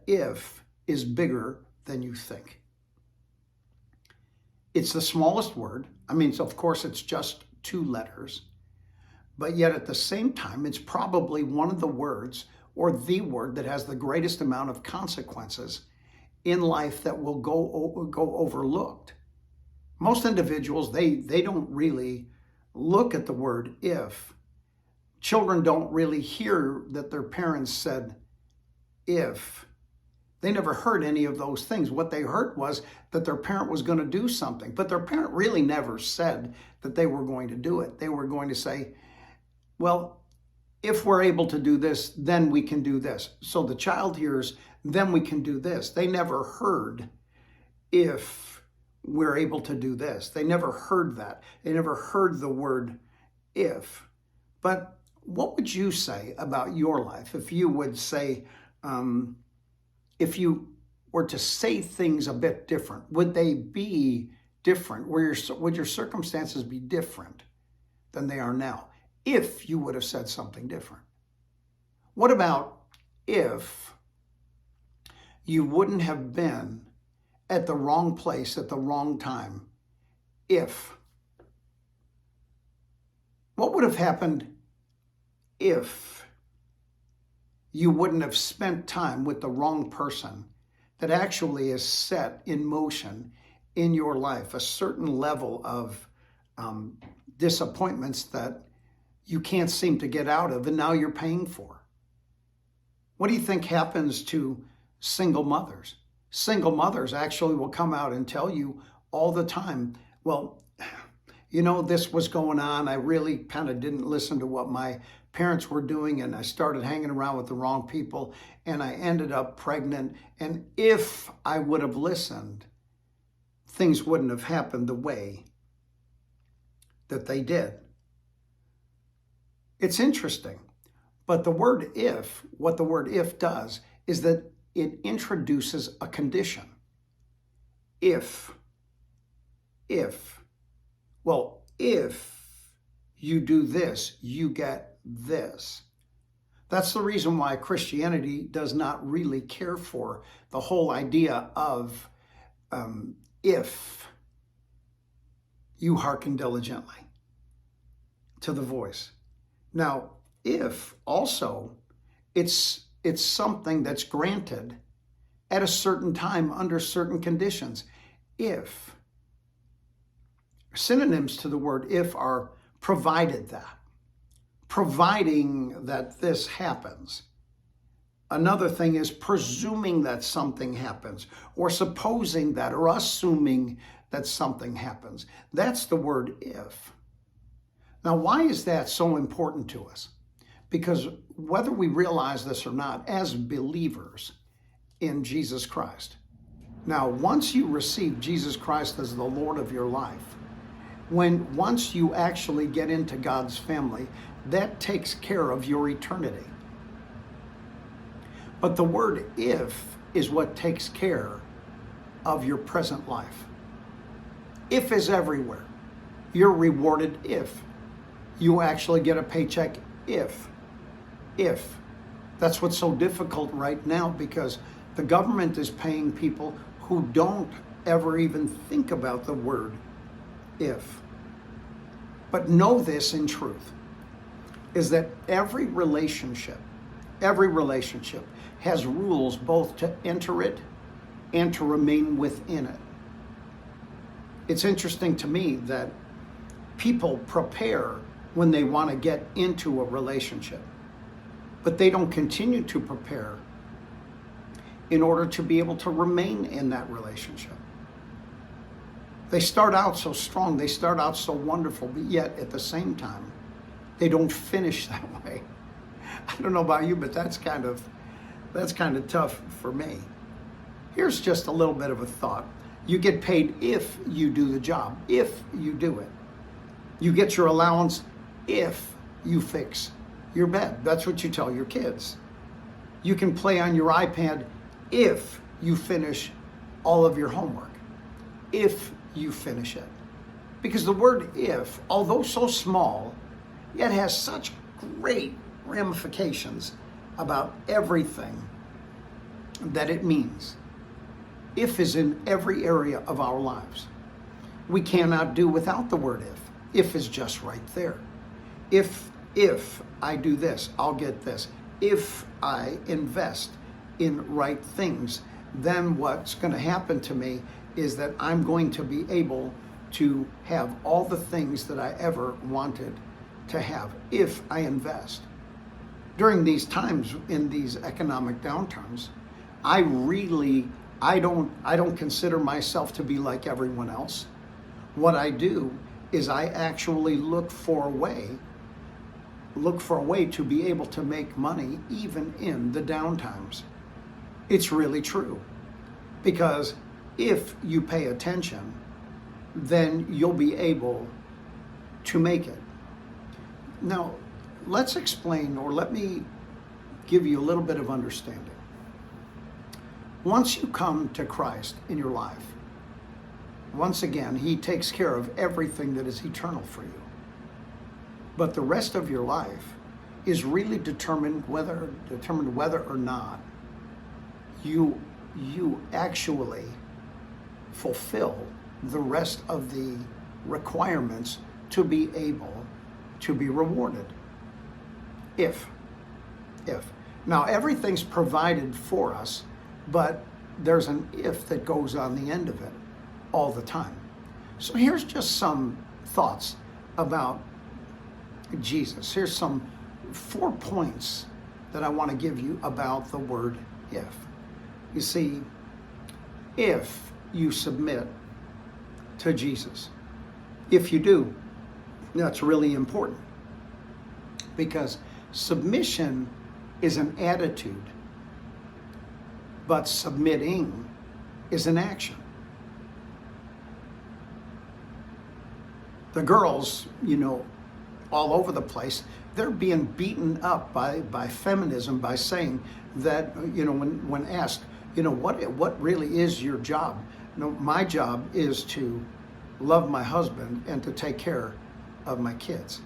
if is bigger than you think. It's the smallest word. I mean, of course, it's just 2 letters, but yet at the same time, it's probably one of the words or the word that has the greatest amount of consequences in life that will go overlooked. Most individuals, they don't really look at the word if. Children don't really hear that their parents said if. They never heard any of those things. What they heard was that their parent was going to do something, but their parent really never said that they were going to do it. They were going to say, well, if we're able to do this, then we can do this. So the child hears, then we can do this. They never heard if we're able to do this. They never heard that. They never heard the word if. But what would you say about your life if you would say, if you were to say things a bit different? Would they be different? Would your circumstances be different than they are now if you would have said something different? What about if you wouldn't have been at the wrong place at the wrong time? If. What would have happened if you wouldn't have spent time with the wrong person that actually is set in motion in your life, a certain level of disappointments that you can't seem to get out of, and now you're paying for? What do you think happens to single mothers? Single mothers actually will come out and tell you all the time, well, you know, this was going on. I really kind of didn't listen to what my parents were doing, and I started hanging around with the wrong people, and I ended up pregnant. And if I would have listened, things wouldn't have happened the way that they did. It's interesting, but the word if, what the word if does is that it introduces a condition. If, well, if you do this, you get this. That's the reason why Christianity does not really care for the whole idea of if you hearken diligently to the voice. Now, if also, it's something that's granted at a certain time under certain conditions. If. Synonyms to the word if are provided that. Providing that this happens. Another thing is presuming that something happens, or supposing that, or assuming that something happens. That's the word if. Now, why is that so important to us? Because whether we realize this or not, as believers in Jesus Christ, now once you receive Jesus Christ as the Lord of your life, once you actually get into God's family, that takes care of your eternity. But the word if is what takes care of your present life. If is everywhere. You're rewarded if. You actually get a paycheck if. That's what's so difficult right now, because the government is paying people who don't ever even think about the word if. But know this in truth, is that every relationship has rules both to enter it and to remain within it. It's interesting to me that people prepare when they want to get into a relationship, but they don't continue to prepare in order to be able to remain in that relationship. They start out so strong, they start out so wonderful, but yet at the same time, they don't finish that way. I don't know about you, but that's kind of tough for me. Here's just a little bit of a thought. You get paid if you do the job, if you do it. You get your allowance if you fix your bed. That's what you tell your kids. You can play on your iPad if you finish all of your homework. If you finish it. Because the word if, although so small, yet has such great ramifications about everything that it means. If is in every area of our lives. We cannot do without the word if. If is just right there. If I do this, I'll get this. If I invest in right things, then what's going to happen to me is that I'm going to be able to have all the things that I ever wanted to have if I invest. During these times, in these economic downturns, I don't consider myself to be like everyone else. What I do is I actually look for a way to be able to make money even in the downtimes. It's really true. Because if you pay attention, then you'll be able to make it. Now, let's explain, or let me give you a little bit of understanding. Once you come to Christ in your life, once again, He takes care of everything that is eternal for you. But the rest of your life is really determined whether or not you actually fulfill the rest of the requirements to be able to be rewarded. If. Now, everything's provided for us, but there's an if that goes on the end of it all the time. So here's just some thoughts about Jesus. Here's some 4 points that I want to give you about the word if. You see, if you submit to Jesus, if you do, that's really important, because submission is an attitude, but submitting is an action. The girls, all over the place, they're being beaten up by feminism by saying that, when asked, what really is your job? My job is to love my husband and to take care of my kids.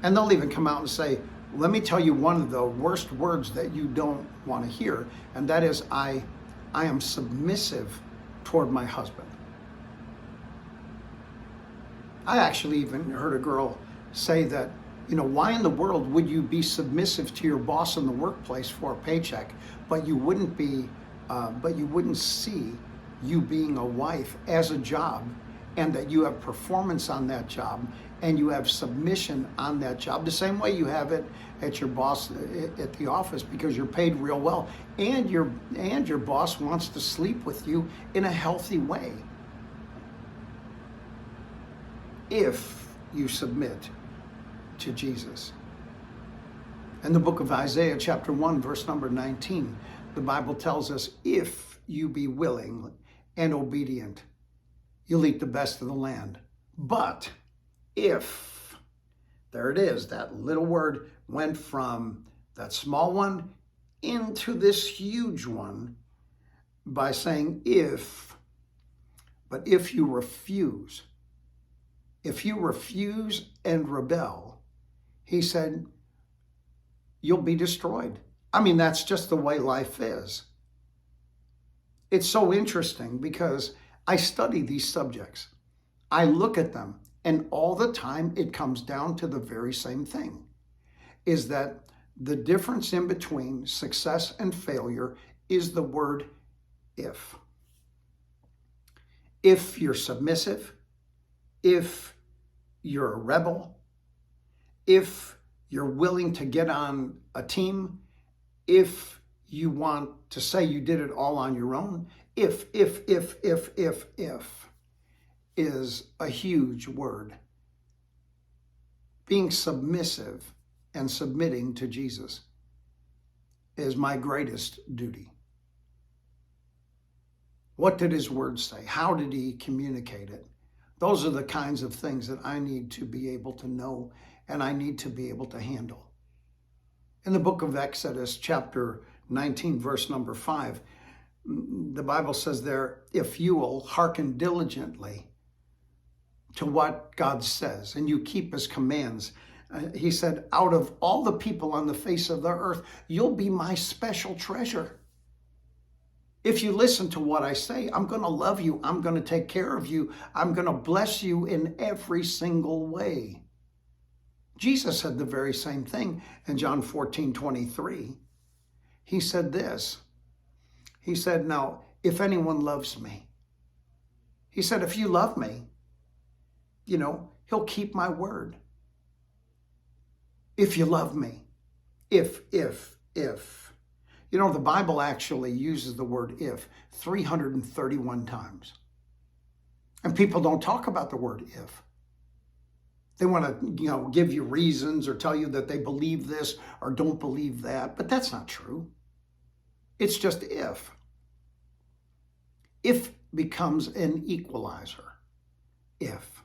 And they'll even come out and say, let me tell you one of the worst words that you don't want to hear, and that is, I am submissive toward my husband. I actually even heard a girl say that, why in the world would you be submissive to your boss in the workplace for a paycheck, but you wouldn't see you being a wife as a job, and that you have performance on that job and you have submission on that job, the same way you have it at your boss at the office, because you're paid real well, and your boss wants to sleep with you in a healthy way. If you submit to Jesus. In the book of Isaiah, chapter 1, verse number 19, the Bible tells us, if you be willing and obedient, you'll eat the best of the land. But if, there it is, that little word went from that small one into this huge one by saying if. But if you refuse and rebel, he said, you'll be destroyed. I mean, that's just the way life is. It's so interesting because I study these subjects. I look at them, and all the time it comes down to the very same thing, is that the difference in between success and failure is the word if. If you're submissive, if you're a rebel, if you're willing to get on a team, if you want to say you did it all on your own, if is a huge word. Being submissive and submitting to Jesus is my greatest duty. What did his word say? How did he communicate it? Those are the kinds of things that I need to be able to know and I need to be able to handle. In the book of Exodus, chapter 19, verse number 5, the Bible says there, if you will hearken diligently to what God says and you keep his commands, He said, out of all the people on the face of the earth, you'll be my special treasure. If you listen to what I say, I'm going to love you. I'm going to take care of you. I'm going to bless you in every single way. Jesus said the very same thing in John 14:23. He said this. He said, now, if anyone loves me, he said, if you love me, he'll keep my word. If you love me, if. The Bible actually uses the word if 331 times. And people don't talk about the word if. They want to, give you reasons or tell you that they believe this or don't believe that, but that's not true. It's just if. If becomes an equalizer. If.